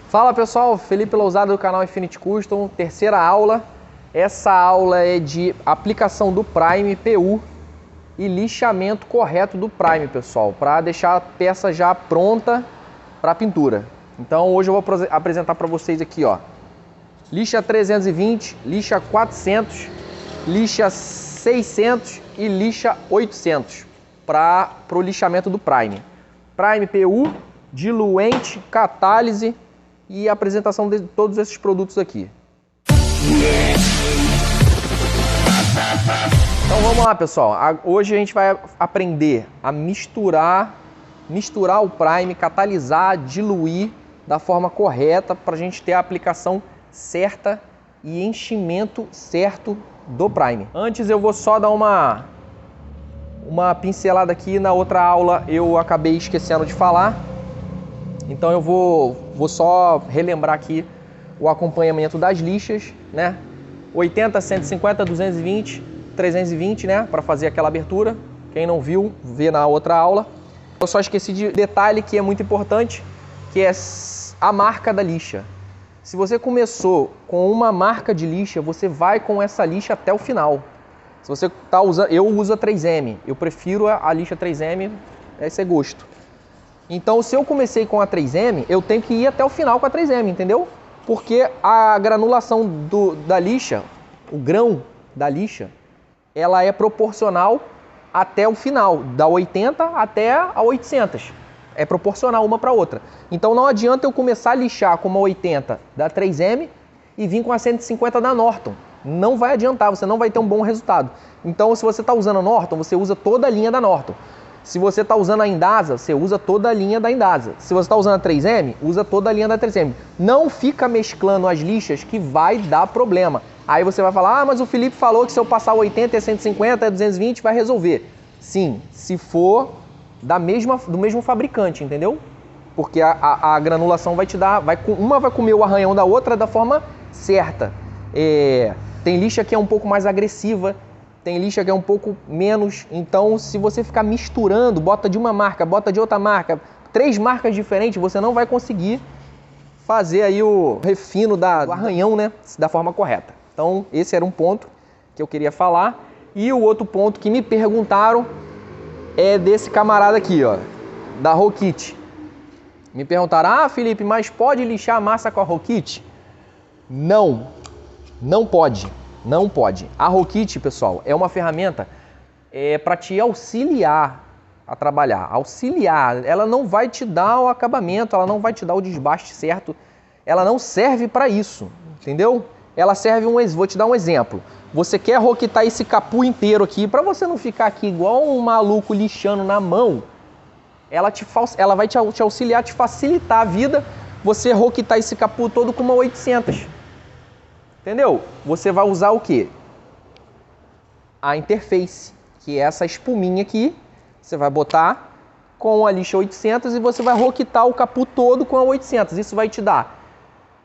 Fala pessoal, Felipe Lousada do canal Infinity Custom, terceira aula. Essa aula é de aplicação do Prime PU e lixamento correto do Prime, pessoal, para deixar a peça já pronta para pintura. Então hoje eu vou apresentar para vocês aqui, ó, lixa 320, lixa 400, lixa 600 e lixa 800 para o lixamento do Prime. Prime PU, diluente, catálise e a apresentação de todos esses produtos aqui. Então vamos lá, pessoal. Hoje a gente vai aprender a misturar o Prime, catalisar, diluir da forma correta para a gente ter a aplicação certa e enchimento certo do Prime. Antes eu vou só dar uma pincelada aqui. Na outra aula eu acabei esquecendo de falar. Então eu vou só relembrar aqui o acompanhamento das lixas, né? 80, 150, 220, 320, né? Para fazer aquela abertura. Quem não viu, vê na outra aula. Eu só esqueci de detalhe que é muito importante, que é a marca da lixa. Se você começou com uma marca de lixa, você vai com essa lixa até o final. Se você tá usando, eu uso a 3M, eu prefiro a lixa 3M, esse é gosto. Então, se eu comecei com a 3M, eu tenho que ir até o final com a 3M, entendeu? Porque a granulação da lixa, o grão da lixa, ela é proporcional até o final, da 80 até a 800. É proporcional uma para outra. Então, não adianta eu começar a lixar com uma 80 da 3M e vir com a 150 da Norton. Não vai adiantar, você não vai ter um bom resultado. Então, se você está usando a Norton, você usa toda a linha da Norton. Se você está usando a Indasa, você usa toda a linha da Indasa. Se você está usando a 3M, usa toda a linha da 3M. Não fica mesclando as lixas que vai dar problema. Aí você vai falar, mas o Felipe falou que se eu passar 80 e 150 e 220 vai resolver. Sim, se for do mesmo fabricante, entendeu? Porque a granulação vai te dar, uma vai comer o arranhão da outra da forma certa. Tem lixa que é um pouco mais agressiva, tem lixa que é um pouco menos. Então, se você ficar misturando, bota de uma marca, bota de outra marca, 3 marcas diferentes, você não vai conseguir fazer aí o refino do arranhão, né, da forma correta. Então, esse era um ponto que eu queria falar. E o outro ponto que me perguntaram é desse camarada aqui, ó, da Rokit. Me perguntaram, Felipe, mas pode lixar a massa com a Rokit? Não, não pode. Não pode. A Rokit, pessoal, é uma ferramenta para te auxiliar a trabalhar. Auxiliar. Ela não vai te dar o acabamento, ela não vai te dar o desbaste certo. Ela não serve para isso, entendeu? Ela serve vou te dar um exemplo. Você quer roquitar esse capu inteiro aqui, para você não ficar aqui igual um maluco lixando na mão, ela vai te auxiliar, te facilitar a vida, você roquitar esse capu todo com uma 800. Entendeu? Você vai usar o quê? A interface, que é essa espuminha aqui. Você vai botar com a lixa 800 e você vai roquitar o capu todo com a 800. Isso vai te dar,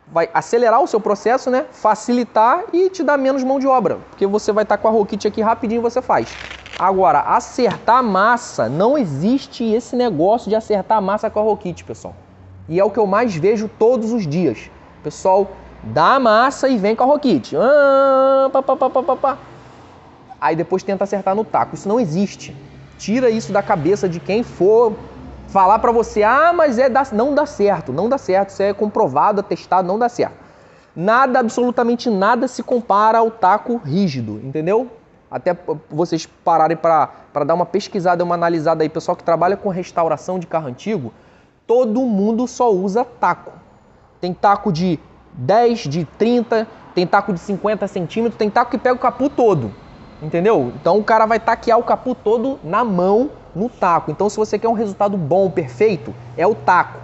vai acelerar o seu processo, né? Facilitar e te dar menos mão de obra, porque você vai estar com a Rokit aqui rapidinho você faz. Agora, acertar a massa, não existe esse negócio de acertar a massa com a Rokit, pessoal. E é o que eu mais vejo todos os dias. Pessoal, dá a massa e vem com a Rokit. Aí depois tenta acertar no taco. Isso não existe. Tira isso da cabeça de quem for falar pra você, mas não dá certo. Não dá certo. Isso é comprovado, atestado, não dá certo. Nada, absolutamente nada se compara ao taco rígido, entendeu? Até vocês pararem para dar uma pesquisada, uma analisada aí. Pessoal que trabalha com restauração de carro antigo, todo mundo só usa taco. Tem taco de 10, de 30, tem taco de 50 centímetros, tem taco que pega o capu todo, entendeu? Então o cara vai taquear o capu todo na mão, no taco. Então se você quer um resultado bom, perfeito, é o taco.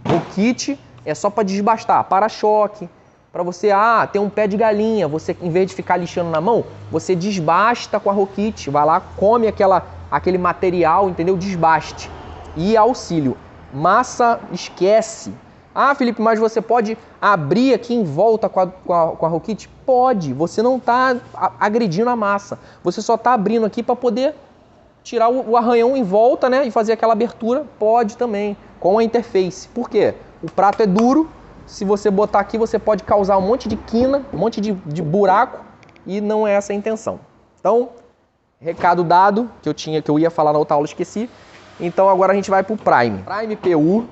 O kit é só para desbastar, para-choque, para você, tem um pé de galinha, você em vez de ficar lixando na mão, você desbasta com a Rokit, vai lá, come aquele material, entendeu? Desbaste. E auxílio. Massa, esquece. Felipe, mas você pode abrir aqui em volta com a Rokit? Pode, você não está agredindo a massa. Você só está abrindo aqui para poder tirar o arranhão em volta, né? E fazer aquela abertura. Pode também, com a interface. Por quê? O prato é duro, se você botar aqui, você pode causar um monte de quina, um monte de buraco, e não é essa a intenção. Então, recado dado, que eu ia falar na outra aula, esqueci. Então agora a gente vai para o Prime. Prime PU.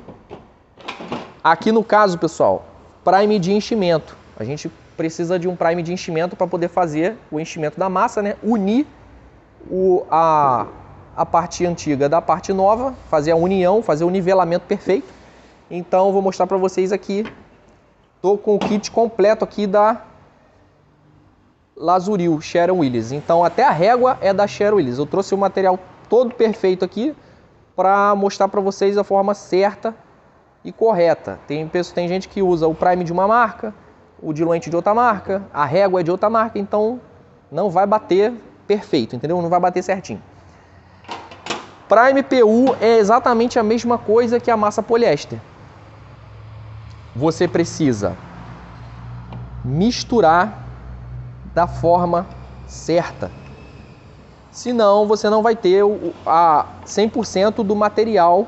Aqui no caso, pessoal, Prime de enchimento. A gente precisa de um Prime de enchimento para poder fazer o enchimento da massa, né? Unir a parte antiga da parte nova, fazer a união, fazer o nivelamento perfeito. Então eu vou mostrar para vocês aqui. Tô com o kit completo aqui da Lazuril, Sherwin-Williams. Então até a régua é da Sherwin-Williams. Eu trouxe o material todo perfeito aqui para mostrar para vocês a forma certa e correta. Tem gente que usa o Prime de uma marca, o diluente de outra marca, a régua é de outra marca, então não vai bater perfeito, entendeu? Não vai bater certinho. Prime PU é exatamente a mesma coisa que a massa poliéster. Você precisa misturar da forma certa. Senão você não vai ter a 100% do material,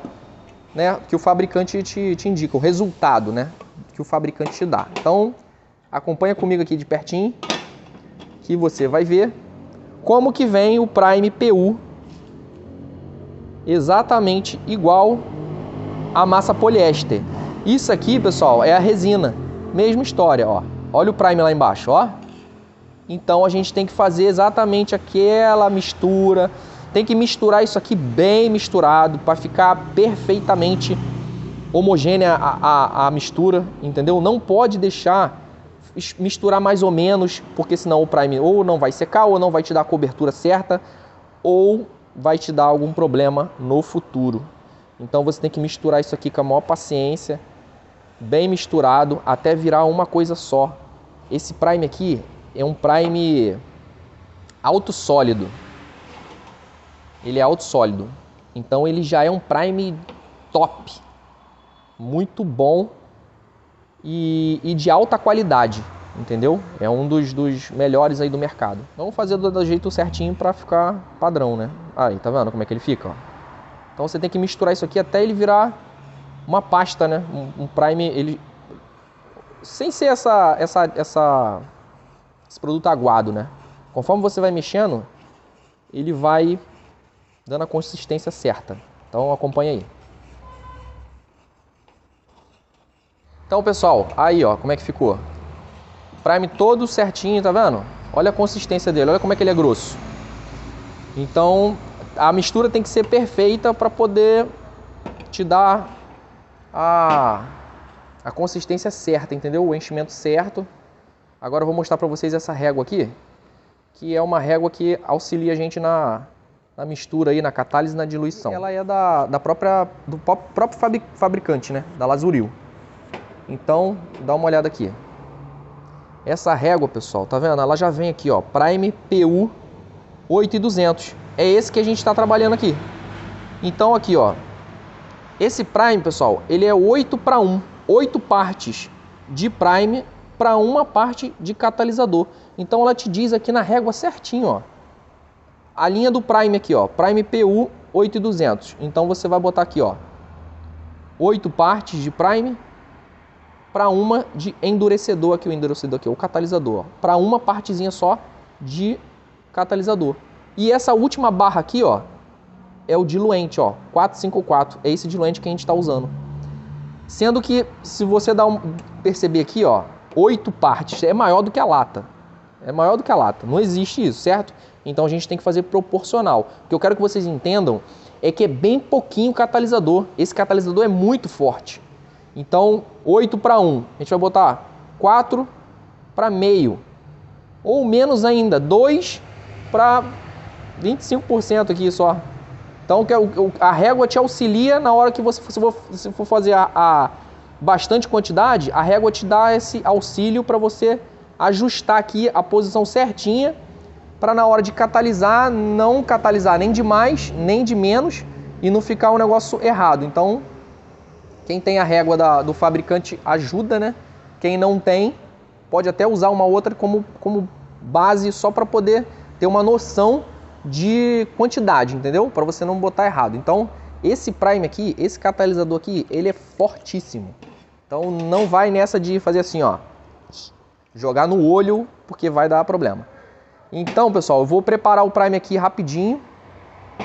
né, que o fabricante te indica, o resultado, né, que o fabricante te dá. Então, acompanha comigo aqui de pertinho, que você vai ver como que vem o Prime PU, exatamente igual à massa poliéster. Isso aqui, pessoal, é a resina, mesma história, ó. Olha o Prime lá embaixo, ó. Então a gente tem que fazer exatamente aquela mistura. Tem que misturar isso aqui bem misturado para ficar perfeitamente homogênea a mistura, entendeu? Não pode deixar misturar mais ou menos, porque senão o Prime ou não vai secar, ou não vai te dar a cobertura certa, ou vai te dar algum problema no futuro. Então você tem que misturar isso aqui com a maior paciência, bem misturado, até virar uma coisa só. Esse Prime aqui é um Prime autossólido. Ele é autossólido. Então ele já é um Prime top. Muito bom e de alta qualidade, entendeu? É um dos melhores aí do mercado. Vamos fazer do jeito certinho para ficar padrão, né? Aí, tá vendo como é que ele fica? Ó. Então você tem que misturar isso aqui até ele virar uma pasta, né? Um Prime, ele sem ser esse produto aguado, né? Conforme você vai mexendo, ele vai dando a consistência certa. Então acompanha aí. Então, pessoal, aí ó, como é que ficou? Prime todo certinho, tá vendo? Olha a consistência dele, olha como é que ele é grosso. Então, a mistura tem que ser perfeita para poder te dar a consistência certa, entendeu? O enchimento certo. Agora eu vou mostrar para vocês essa régua aqui, que é uma régua que auxilia a gente na mistura aí, na catálise e na diluição. Ela é do próprio fabricante, né? Da Lazuril. Então, dá uma olhada aqui. Essa régua, pessoal, tá vendo? Ela já vem aqui, ó, Prime PU 8200. É esse que a gente está trabalhando aqui. Então, aqui, ó, esse Prime, pessoal, ele é 8:1. 8 partes de Prime para uma parte de catalisador. Então, ela te diz aqui na régua certinho, ó. A linha do Prime aqui, ó, Prime PU 8200. Então, você vai botar aqui, ó, 8 partes de Prime para uma de endurecedor aqui, o catalisador, para uma partezinha só de catalisador. E essa última barra aqui, ó, é o diluente, ó, 454, é esse diluente que a gente está usando. Sendo que, se você perceber aqui, ó, 8 partes, é maior do que a lata. É maior do que a lata, não existe isso, certo? Então a gente tem que fazer proporcional. O que eu quero que vocês entendam é que é bem pouquinho catalisador. Esse catalisador é muito forte. Então, 8:1, a gente vai botar 4 para meio, ou menos ainda, 2 para 25% aqui só. Então, a régua te auxilia na hora que você for fazer a bastante quantidade, a régua te dá esse auxílio para você ajustar aqui a posição certinha, para na hora de catalisar, não catalisar nem de mais, nem de menos, e não ficar um negócio errado. Então, quem tem a régua do fabricante ajuda, né? Quem não tem, pode até usar uma outra como base só para poder ter uma noção de quantidade, entendeu? Para você não botar errado. Então, esse Prime aqui, esse catalisador aqui, ele é fortíssimo. Então, Então não vai nessa de fazer assim, ó, jogar no olho, porque vai dar problema. Então, pessoal, eu vou preparar o Prime aqui rapidinho.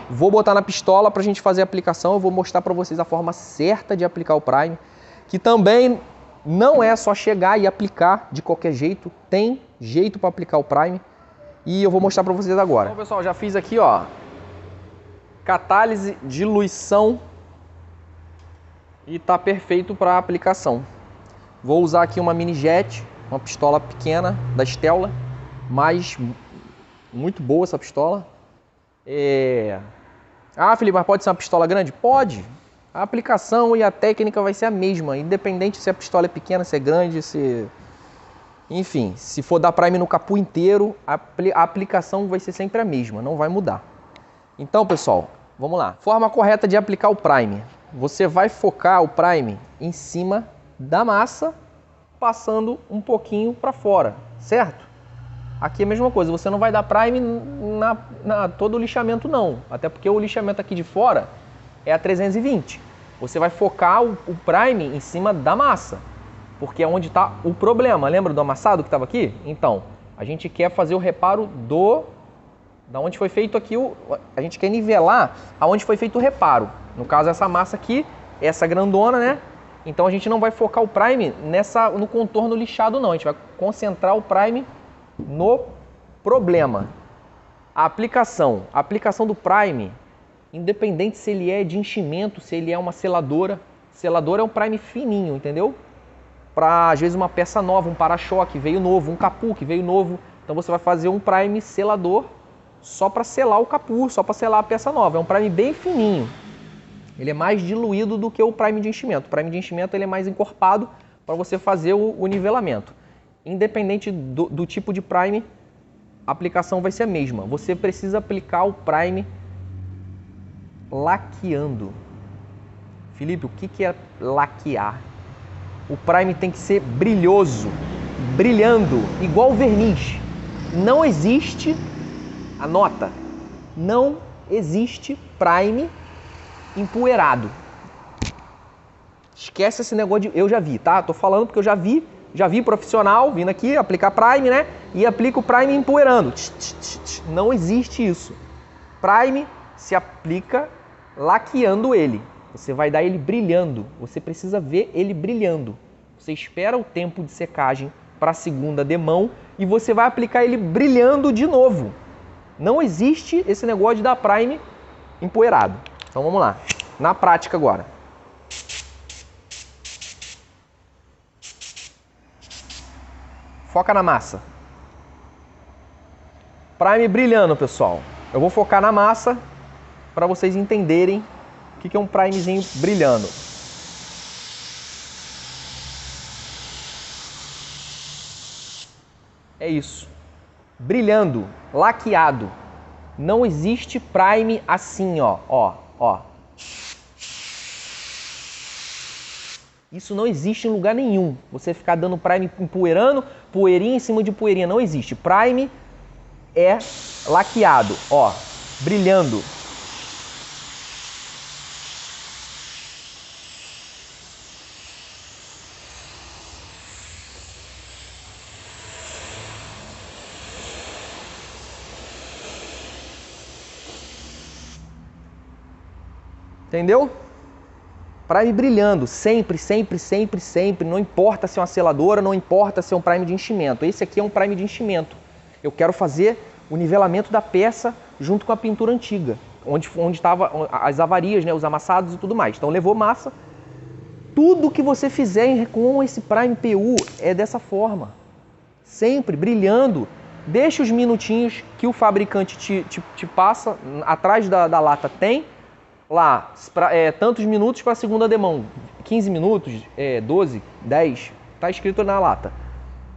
Vou botar na pistola pra gente fazer a aplicação. Eu vou mostrar pra vocês a forma certa de aplicar o Prime, que também não é só chegar e aplicar de qualquer jeito. Tem jeito para aplicar o Prime e eu vou mostrar pra vocês agora. Então, pessoal, já fiz aqui, ó, catálise, diluição e tá perfeito para aplicação. Vou usar aqui uma mini jet, uma pistola pequena da Stella, mas muito boa essa pistola. Ah, Felipe, mas pode ser uma pistola grande? Pode. A aplicação e a técnica vai ser a mesma, independente se a pistola é pequena, se é grande, se... Enfim, se for dar Prime no capô inteiro, a aplicação vai ser sempre a mesma, não vai mudar. Então, pessoal, vamos lá. Forma correta de aplicar o Prime. Você vai focar o Prime em cima da massa, passando um pouquinho para fora, certo? Aqui é a mesma coisa, você não vai dar Prime na todo o lixamento não, até porque o lixamento aqui de fora é a 320. Você vai focar o Prime em cima da massa, porque é onde está o problema. Lembra do amassado que estava aqui? Então, a gente quer fazer o reparo da onde foi feito aqui, a gente quer nivelar aonde foi feito o reparo. No caso, essa massa aqui, essa grandona, né? Então a gente não vai focar o Prime no contorno lixado não, a gente vai concentrar o Prime no problema. A aplicação do Prime, independente se ele é de enchimento, se ele é uma seladora. Seladora é um Prime fininho, entendeu? Para às vezes uma peça nova, um para-choque veio novo, um capô que veio novo. Então você vai fazer um Prime selador só para selar o capô, só para selar a peça nova. É um Prime bem fininho. Ele é mais diluído do que o Prime de enchimento. O Prime de enchimento ele é mais encorpado para você fazer o nivelamento. Independente do tipo de Prime, a aplicação vai ser a mesma. Você precisa aplicar o Prime laqueando. Felipe, o que é laquear? O Prime tem que ser brilhoso, brilhando, igual o verniz. Não existe, anota, não existe Prime empoeirado. Esquece esse negócio de... Eu já vi, tá? Tô falando porque eu já vi profissional vindo aqui aplicar Prime, né? E aplica o Prime empoeirando. Não existe isso. Prime se aplica laqueando ele. Você vai dar ele brilhando. Você precisa ver ele brilhando. Você espera o tempo de secagem para a segunda demão e você vai aplicar ele brilhando de novo. Não existe esse negócio de dar Prime empoeirado. Então vamos lá. Na prática agora. Foca na massa. Prime brilhando, pessoal. Eu vou focar na massa para vocês entenderem o que é um primezinho brilhando. É isso. Brilhando, laqueado. Não existe Prime assim, ó. Isso não existe em lugar nenhum. Você ficar dando Prime empoeirando, poeirinha em cima de poeirinha. Não existe. Prime é laqueado, ó, brilhando. Entendeu? Prime brilhando, sempre, sempre, sempre, sempre. Não importa se é uma seladora, não importa se é um Prime de enchimento. Esse aqui é um Prime de enchimento. Eu quero fazer o nivelamento da peça junto com a pintura antiga, onde estavam as avarias, né, os amassados e tudo mais. Então levou massa. Tudo que você fizer com esse Prime PU é dessa forma. Sempre brilhando. Deixa os minutinhos que o fabricante te passa. Atrás da lata tem lá tantos minutos para a segunda demão. 15 minutos, 12, 10. Está escrito na lata.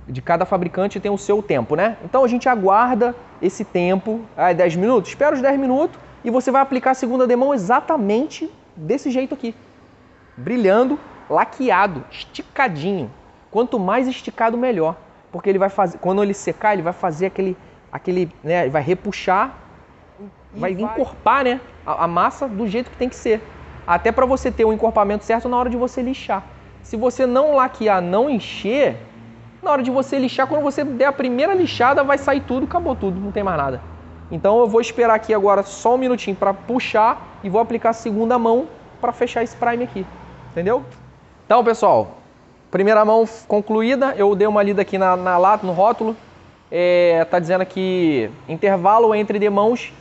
De cada fabricante tem o seu tempo, né? Então a gente aguarda esse tempo, 10 minutos, espera os 10 minutos e você vai aplicar a segunda demão exatamente desse jeito aqui. Brilhando, laqueado, esticadinho. Quanto mais esticado, melhor. Porque ele vai fazer, quando ele secar, ele vai fazer aquele, né, ele vai repuxar, vai encorpar, né, a massa do jeito que tem que ser. Até para você ter o encorpamento certo na hora de você lixar. Se você não laquear, não encher, na hora de você lixar, quando você der a primeira lixada, vai sair tudo, acabou tudo, não tem mais nada. Então eu vou esperar aqui agora só um minutinho para puxar e vou aplicar a segunda mão para fechar esse prime aqui, entendeu? Então, pessoal, primeira mão concluída, eu dei uma lida aqui na lata, no rótulo, tá dizendo aqui intervalo entre demãos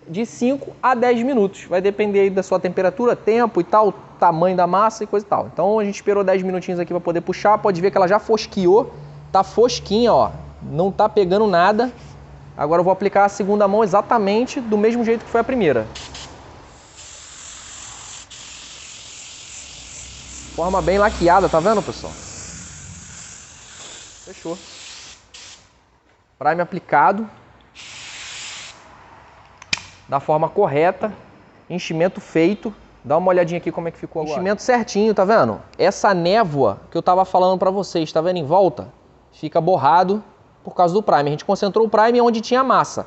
de 5 a 10 minutos, vai depender aí da sua temperatura, tempo e tal, tamanho da massa e coisa e tal. Então a gente esperou 10 minutinhos aqui para poder puxar, pode ver que ela já fosqueou, tá fosquinha, ó, não tá pegando nada. Agora eu vou aplicar a segunda mão exatamente do mesmo jeito que foi a primeira. Forma bem laqueada, tá vendo, pessoal? Fechou. Prime aplicado. Da forma correta. Enchimento feito. Dá uma olhadinha aqui como é que ficou agora. Enchimento certinho, tá vendo? Essa névoa que eu tava falando pra vocês, tá vendo em volta? Fica borrado por causa do prime. A gente concentrou o prime onde tinha massa.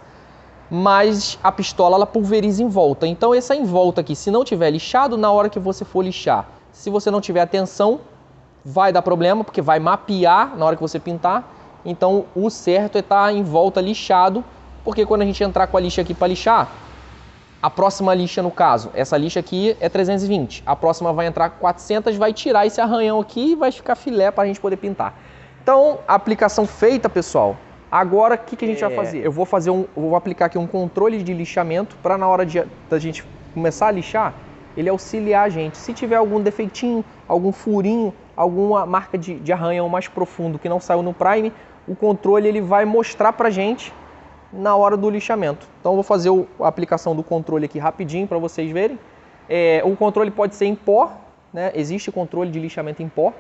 Mas a pistola, ela pulveriza em volta. Então essa em volta aqui, se não tiver lixado, na hora que você for lixar, se você não tiver atenção, vai dar problema, porque vai mapear na hora que você pintar. Então o certo é estar em volta lixado, porque quando a gente entrar com a lixa aqui para lixar, a próxima lixa, no caso, essa lixa aqui é 320. A próxima vai entrar com 400, vai tirar esse arranhão aqui e vai ficar filé para a gente poder pintar. Então, a aplicação feita, pessoal. Agora, o que a gente vai fazer? Eu vou aplicar aqui um controle de lixamento para na hora da gente começar a lixar, ele auxiliar a gente. Se tiver algum defeitinho, algum furinho, alguma marca de arranhão mais profundo que não saiu no prime, o controle ele vai mostrar para a gente na hora do lixamento. Então eu vou fazer a aplicação do controle aqui rapidinho para vocês verem. O controle pode ser em pó, né? Existe controle de lixamento em pó,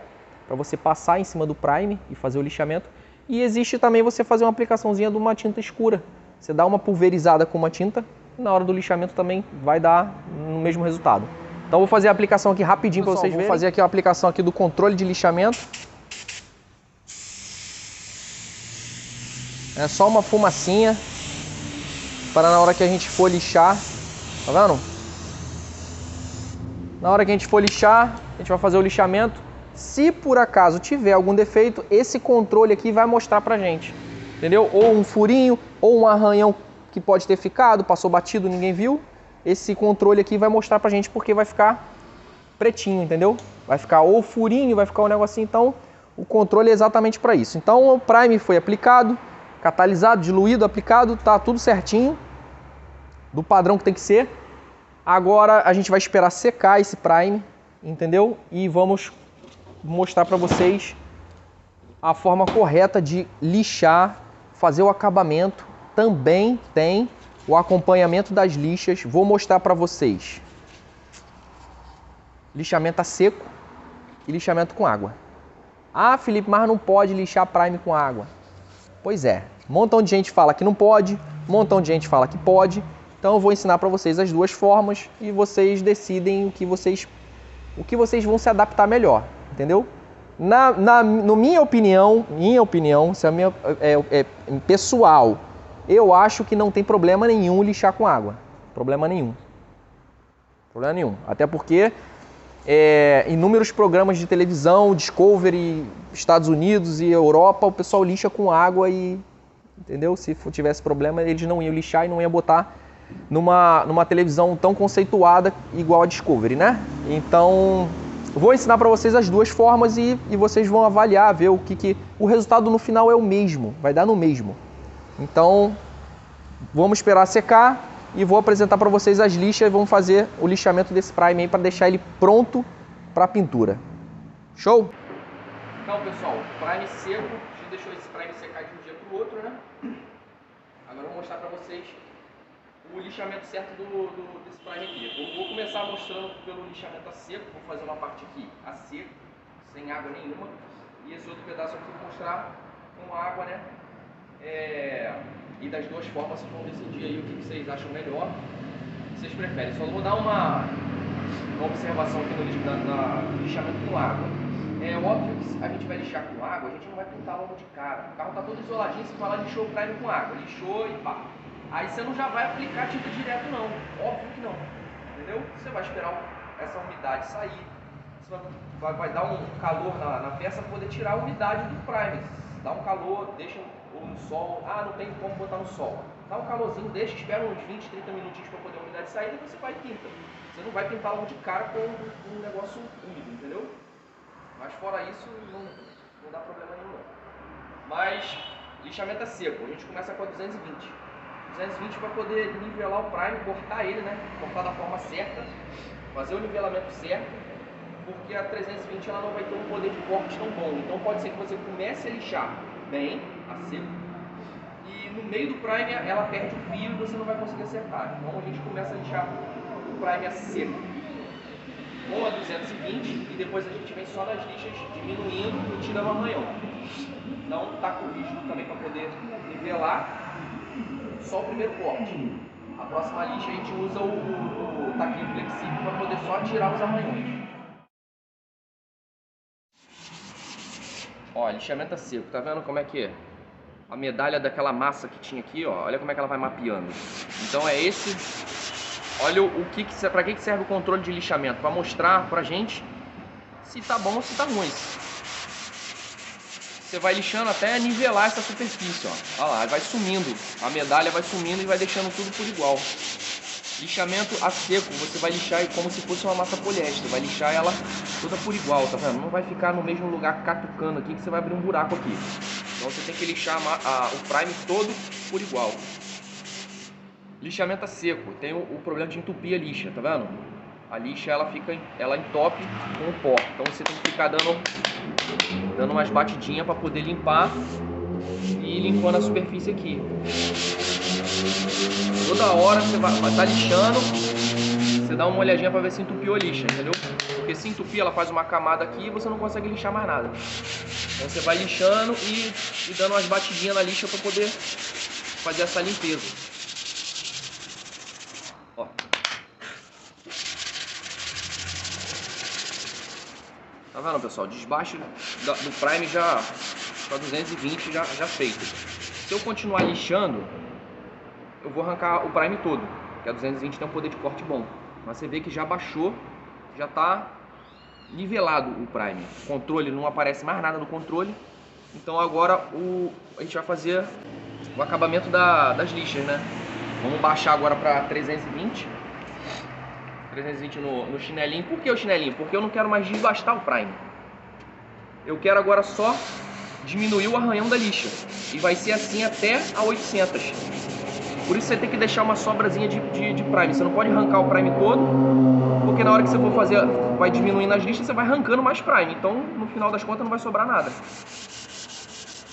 para você passar em cima do prime e fazer o lixamento. E existe também você fazer uma aplicaçãozinha de uma tinta escura. Você dá uma pulverizada com uma tinta, na hora do lixamento também vai dar no mesmo resultado. Então eu vou fazer a aplicação aqui rapidinho para vocês verem. Vou fazer aqui a aplicação aqui do controle de lixamento. É só uma fumacinha para na hora que a gente for lixar, tá vendo? Na hora que a gente for lixar, a gente vai fazer o lixamento. Se por acaso tiver algum defeito, esse controle aqui vai mostrar pra gente, entendeu? Ou um furinho, ou um arranhão que pode ter ficado, passou batido, ninguém viu. Esse controle aqui vai mostrar pra gente porque vai ficar pretinho, entendeu? Vai ficar ou furinho, vai ficar um negocinho, então o controle é exatamente para isso. Então o prime foi aplicado, catalisado, diluído, aplicado, tá tudo certinho, do padrão que tem que ser. Agora a gente vai esperar secar esse prime, entendeu? E vamos mostrar para vocês a forma correta de lixar, fazer o acabamento. Também tem o acompanhamento das lixas. Vou mostrar para vocês lixamento a seco e lixamento com água. Ah, Felipe, mas não pode lixar prime com água. Pois é, um montão de gente fala que não pode, um montão de gente fala que pode. Então eu vou ensinar para vocês as duas formas e vocês decidem o que vocês vão se adaptar melhor, entendeu? No minha opinião, se a minha pessoal, eu acho que não tem problema nenhum lixar com água. Problema nenhum. Problema nenhum. Até porque inúmeros programas de televisão, Discovery, Estados Unidos e Europa, o pessoal lixa com água e, entendeu? Se tivesse problema, eles não iam lixar e não iam botar numa televisão tão conceituada igual a Discovery, né? Então, vou ensinar para vocês as duas formas e vocês vão avaliar, ver o resultado no final é o mesmo, vai dar no mesmo. Então, vamos esperar secar e vou apresentar para vocês as lixas e vamos fazer o lixamento desse prime aí para deixar ele pronto para pintura. Show? Então, pessoal, prime seco, a gente deixou esse prime secar de um dia para o outro, né? Agora eu vou mostrar para vocês o lixamento certo desse prime aqui. Eu vou começar mostrando pelo lixamento a seco, vou fazer uma parte aqui a seco, sem água nenhuma, e esse outro pedaço aqui eu vou mostrar com água, né? E das duas formas vocês vão decidir aí o que vocês acham melhor, o que vocês preferem. Só vou dar uma observação aqui no lixamento com água. É óbvio que a gente vai lixar com água, a gente não vai pintar logo de cara. O carro está todo isoladinho, você vai lá, lixou o prime com água, lixou e pá. Aí você não já vai aplicar tinta direto não, óbvio que não, entendeu? Você vai esperar essa umidade sair, você vai dar um calor na peça para poder tirar a umidade do primer. Dá um calor, deixa ou no sol. Ah, não tem como botar no sol. Dá um calorzinho, deixa, espera uns 20, 30 minutinhos para poder a umidade sair e você vai e pinta. Você não vai pintar logo de cara com um negócio úmido, entendeu? Mas fora isso, não dá problema nenhum não. Mas lixamento é seco, a gente começa com a 220. 220 para poder nivelar o primer, cortar ele, né? Cortar da forma certa, fazer o nivelamento certo, porque a 320 ela não vai ter um poder de corte tão bom. Então pode ser que você comece a lixar bem, a seco, e no meio do primer ela perde o fio e você não vai conseguir acertar. Então a gente começa a lixar o primer a seco com a 220 e depois a gente vem só nas lixas diminuindo e tirando o arranhão. Não taco rígido também para poder nivelar só o primeiro corte. A próxima lixa a gente usa o taquinho flexível para poder só tirar os arranhões. Ó, lixamento a seco, tá vendo como é que é? A medalha daquela massa que tinha aqui, ó, olha como é que ela vai mapeando. Então é esse, olha para que serve o controle de lixamento, para mostrar pra gente se tá bom ou se tá ruim. Você vai lixando até nivelar essa superfície, ó. Olha lá, vai sumindo, a medalha vai sumindo e vai deixando tudo por igual. Lixamento a seco, você vai lixar como se fosse uma massa poliéster, vai lixar ela toda por igual, tá vendo? Não vai ficar no mesmo lugar catucando aqui que você vai abrir um buraco aqui. Então você tem que lixar o primer todo por igual. Lixamento a seco, tem o problema de entupir a lixa, tá vendo? A lixa ela entope com o pó, então você tem que ficar dando umas batidinhas para poder limpar e limpando a superfície aqui. Toda hora você vai estar lixando, você dá uma olhadinha para ver se entupiu a lixa, entendeu? Porque se entupir, ela faz uma camada aqui e você não consegue lixar mais nada. Então você vai lixando e dando umas batidinhas na lixa para poder fazer essa limpeza. Ó. Tá vendo, pessoal? Desbaste do primer já para 220 já feito. Se eu continuar lixando, eu vou arrancar o primer todo, porque a 220 tem um poder de corte bom. Mas você vê que já baixou, já está nivelado o primer. O controle, não aparece mais nada no controle. Então agora a gente vai fazer o acabamento das lixas, né? Vamos baixar agora para 320. 320 no chinelinho. Por que o chinelinho? Porque eu não quero mais desbastar o primer. Eu quero agora só diminuir o arranhão da lixa. E vai ser assim até a 800. Por isso você tem que deixar uma sobrazinha de primer. Você não pode arrancar o primer todo, porque na hora que você for fazer, vai diminuindo as lixas, você vai arrancando mais primer. Então, no final das contas, não vai sobrar nada.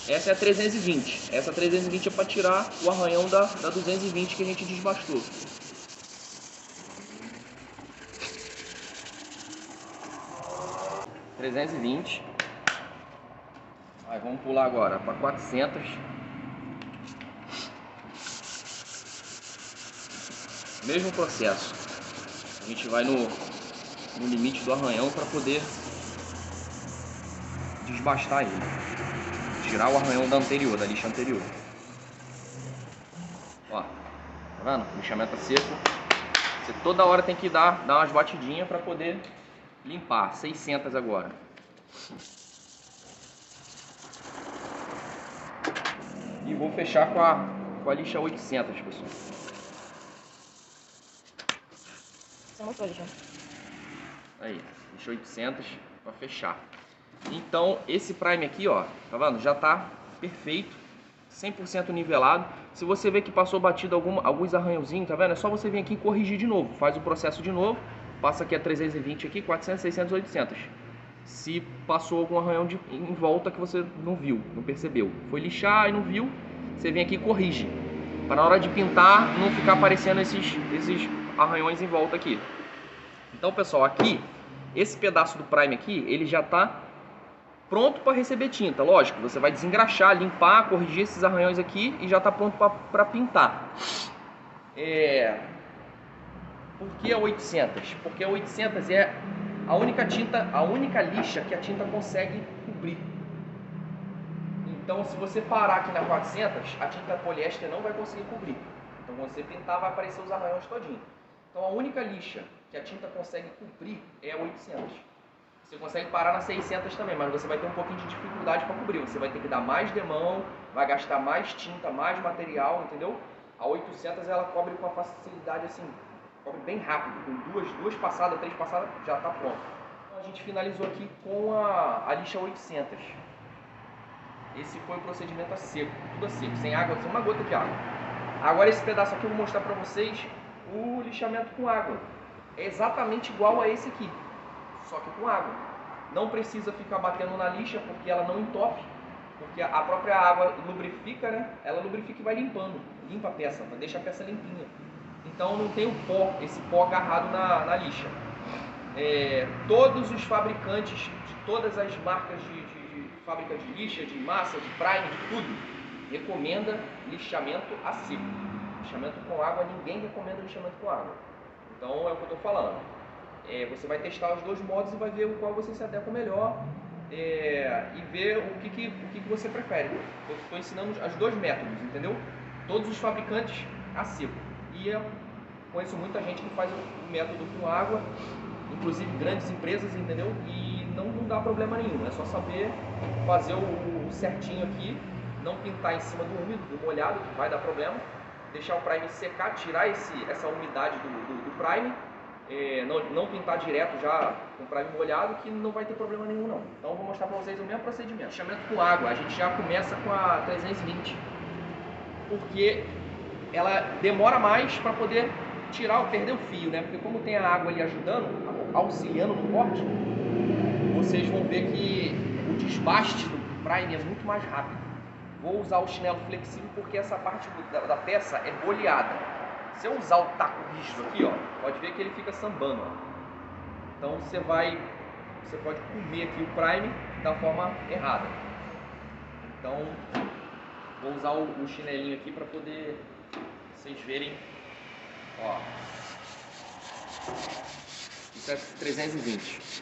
Essa é a 320. Essa 320 é para tirar o arranhão da 220 que a gente desbastou. (320). Aí vamos pular agora para 400. Mesmo processo. A gente vai no limite do arranhão para poder desbastar ele. Tirar o arranhão da lixa anterior. Ó, tá vendo? Lixamento a seco. Você toda hora tem que dar umas batidinhas para poder limpar. 600 agora. E vou fechar com a lixa 800, pessoal. Você mostrou, já. Aí, lixa 800 para fechar. Então, esse primer aqui, ó, tá vendo? Já tá perfeito, 100% nivelado. Se você vê que passou batido alguns arranhãozinhos, tá vendo? É só você vir aqui e corrigir de novo. Faz o processo de novo, passa aqui a 320 aqui, 400, 600, 800. Se passou algum arranhão em volta que você não viu, não percebeu. Foi lixar e não viu, você vem aqui e corrige. Para na hora de pintar, não ficar aparecendo esses arranhões em volta aqui. Então, pessoal, aqui, esse pedaço do primer aqui, ele já tá pronto para receber tinta. Lógico, você vai desengraxar, limpar, corrigir esses arranhões aqui e já está pronto para pintar. Por que a 800? Porque a 800 é a única lixa que a tinta consegue cobrir. Então, se você parar aqui na 400, a tinta poliéster não vai conseguir cobrir. Então, quando você pintar, vai aparecer os arranhões todinho. Então, a única lixa que a tinta consegue cobrir é a 800. Você consegue parar na 600 também, mas você vai ter um pouquinho de dificuldade para cobrir. Você vai ter que dar mais demão, vai gastar mais tinta, mais material, entendeu? A 800 ela cobre com uma facilidade assim, cobre bem rápido, com duas passadas, 3 passadas já está pronto. Então a gente finalizou aqui com a lixa 800. Esse foi o procedimento a seco, tudo a seco, sem água, sem uma gota de água. Agora esse pedaço aqui eu vou mostrar para vocês o lixamento com água. É exatamente igual a esse aqui, só que com água. Não precisa ficar batendo na lixa porque ela não entope, porque a própria água lubrifica, né? Ela lubrifica e vai limpando, limpa a peça, deixa a peça limpinha. Então não tem o pó, esse pó agarrado na lixa. Todos os fabricantes de todas as marcas de fábrica de lixa, de massa, de prime, de tudo, recomenda lixamento a seco. Lixamento com água, ninguém recomenda lixamento com água. Então é o que eu estou falando. Você vai testar os dois modos e vai ver o qual você se adequa melhor e ver o que você prefere. Eu estou ensinando os dois métodos, entendeu? Todos os fabricantes a seco. E eu conheço muita gente que faz o método com água, inclusive grandes empresas, entendeu? E não dá problema nenhum. É só saber fazer o certinho aqui, não pintar em cima do úmido, do molhado, que vai dar problema. Deixar o prime secar, tirar essa umidade do prime. Não pintar direto já com o prime molhado, que não vai ter problema nenhum não. Então eu vou mostrar para vocês o mesmo procedimento. Lixamento com água, a gente já começa com a 320, porque ela demora mais para poder perder o fio, né? Porque como tem a água ali ajudando, auxiliando no corte, vocês vão ver que o desbaste do prime é muito mais rápido. Vou usar o chinelo flexível porque essa parte da peça é boleada. Se eu usar o taco rígido aqui, ó, pode ver que ele fica sambando, ó. Então você pode comer aqui o prime da forma errada. Então vou usar o chinelinho aqui para poder vocês verem, ó. Isso é 320.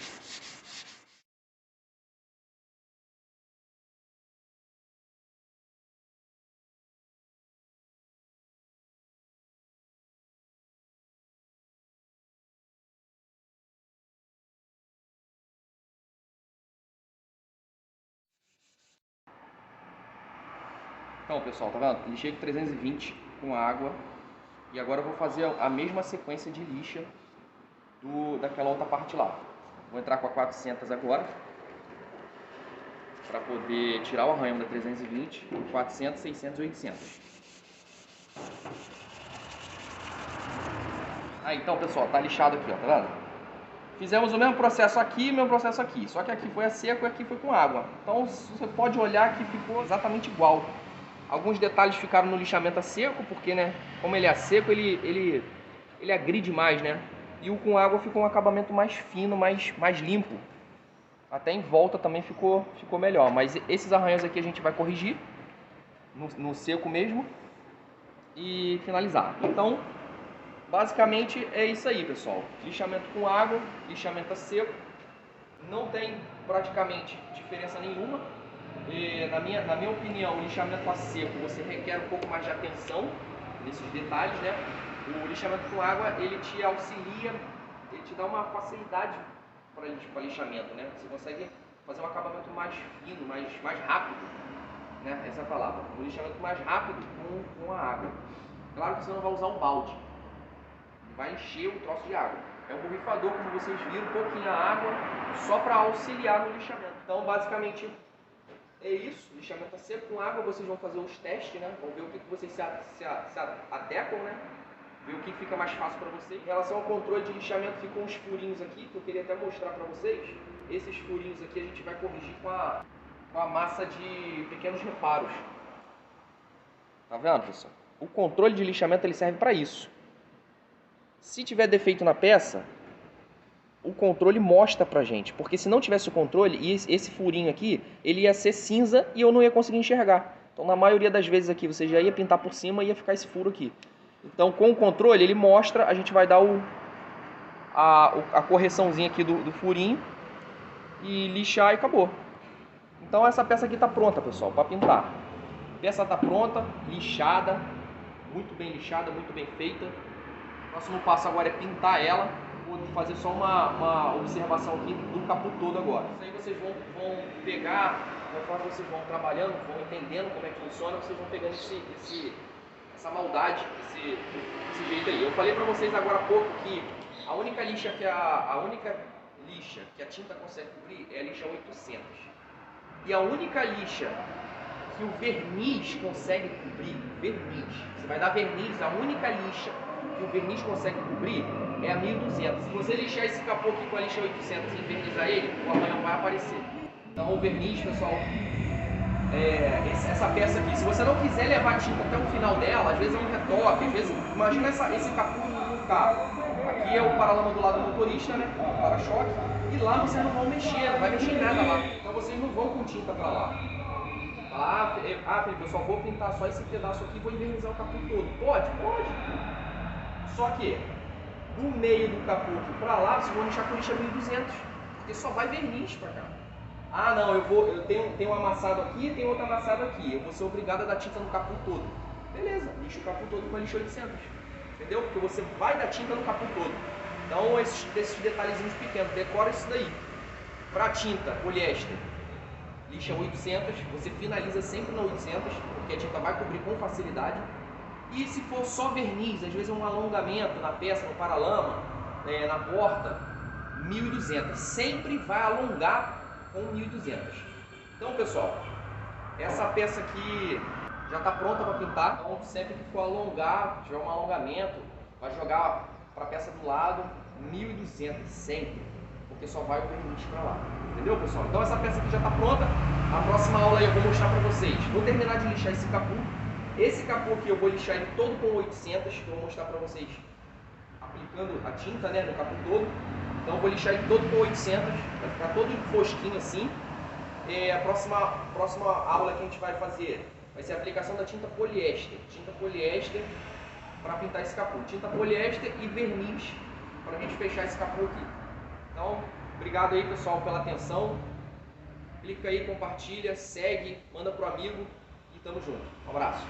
Então pessoal, tá vendo? Lixei com 320 com água. E agora eu vou fazer a mesma sequência de lixa daquela outra parte lá. Vou entrar com a 400 agora, para poder tirar o arranhão da 320, 400, 600 e 800. Então pessoal, tá lixado aqui, ó, tá vendo? Fizemos o mesmo processo aqui e o mesmo processo aqui, só que aqui foi a seco e aqui foi com água. Então você pode olhar que ficou exatamente igual. Alguns detalhes ficaram no lixamento a seco, porque, né, como ele é a seco, ele agride mais, né? E o com água ficou um acabamento mais fino, mais limpo. Até em volta também ficou melhor. Mas esses arranhões aqui a gente vai corrigir no seco mesmo e finalizar. Então, basicamente é isso aí, pessoal. Lixamento com água, lixamento a seco. Não tem praticamente diferença nenhuma. Na minha opinião, o lixamento a seco você requer um pouco mais de atenção nesses detalhes, né? O lixamento com água ele te auxilia, ele te dá uma facilidade para lixamento, né? Você consegue fazer um acabamento mais fino, mais rápido, né? Essa é a palavra. O lixamento mais rápido com a água. Claro que você não vai usar um balde, vai encher o troço de água. É um borrifador, como vocês viram, um pouquinho a água, só para auxiliar no lixamento. Então, basicamente, é isso. Lixamento a seco com água, vocês vão fazer uns testes, né? Vão ver o que vocês se adequam, né? Ver o que fica mais fácil para vocês. Em relação ao controle de lixamento, ficam uns furinhos aqui, que eu queria até mostrar para vocês. Esses furinhos aqui a gente vai corrigir com a massa de pequenos reparos. Tá vendo, pessoal? O controle de lixamento ele serve para isso. Se tiver defeito na peça, o controle mostra pra gente, porque se não tivesse o controle, esse furinho aqui, ele ia ser cinza e eu não ia conseguir enxergar. Então, na maioria das vezes aqui, você já ia pintar por cima e ia ficar esse furo aqui. Então, com o controle, ele mostra, a gente vai dar a correçãozinha aqui do furinho e lixar e acabou. Então, essa peça aqui tá pronta, pessoal, para pintar. A peça tá pronta, lixada, muito bem feita. O próximo passo agora é pintar ela. vou fazer só uma observação aqui do capô todo agora. Isso aí vocês vão pegar, conforme vocês vão trabalhando, vão entendendo como é que funciona, vocês vão pegando essa maldade, esse jeito aí. Eu falei pra vocês agora há pouco que a única lixa que a tinta consegue cobrir é a lixa 800. E a única lixa que o verniz consegue cobrir, você vai dar verniz, a única lixa que o verniz consegue cobrir é a 1200. Se você lixar esse capô aqui com a lixa 800 e vernizar ele, o arranhão vai aparecer. Então o verniz, pessoal, essa peça aqui, se você não quiser levar a tinta até o final dela, às vezes é um retoque, às vezes, imagina esse capô no carro. Aqui é o paralama do lado do motorista, né, o para-choque, e lá vocês não vão mexer, não vai mexer em nada lá. Então vocês não vão com tinta para lá. Felipe, eu só vou pintar só esse pedaço aqui e vou invernizar o capô todo. Pode? Só que do meio do capô aqui para lá, vocês vão deixar com lixa 1200, porque só vai verniz para cá. Ah não, eu tenho um amassado aqui e tenho outro amassado aqui, eu vou ser obrigado a dar tinta no capô todo. Beleza, lixa o capô todo com a lixa 800, entendeu? Porque você vai dar tinta no capô todo. Então esses detalhezinhos pequenos, decora isso daí. Para tinta poliéster, lixa 800, você finaliza sempre na 800, porque a tinta vai cobrir com facilidade. E se for só verniz, às vezes é um alongamento na peça, no paralama, na porta, 1200. Sempre vai alongar com 1200. Então, pessoal, essa peça aqui já está pronta para pintar. Então, sempre que for alongar, tiver um alongamento, vai jogar para a peça do lado, 1200 sempre, porque só vai o verniz para lá. Entendeu, pessoal? Então essa peça aqui já está pronta. A próxima aula aí eu vou mostrar para vocês. Vou terminar de lixar esse capô. Esse capô aqui eu vou lixar ele todo com 800, que eu vou mostrar para vocês aplicando a tinta, né, no capô todo. Então eu vou lixar ele todo com 800, vai ficar todo fosquinho assim. A próxima aula que a gente vai fazer vai ser a aplicação da tinta poliéster. Tinta poliéster para pintar esse capô. Tinta poliéster e verniz para a gente fechar esse capô aqui. Então, obrigado aí, pessoal, pela atenção. Clica aí, compartilha, segue, manda pro amigo e tamo junto. Um abraço.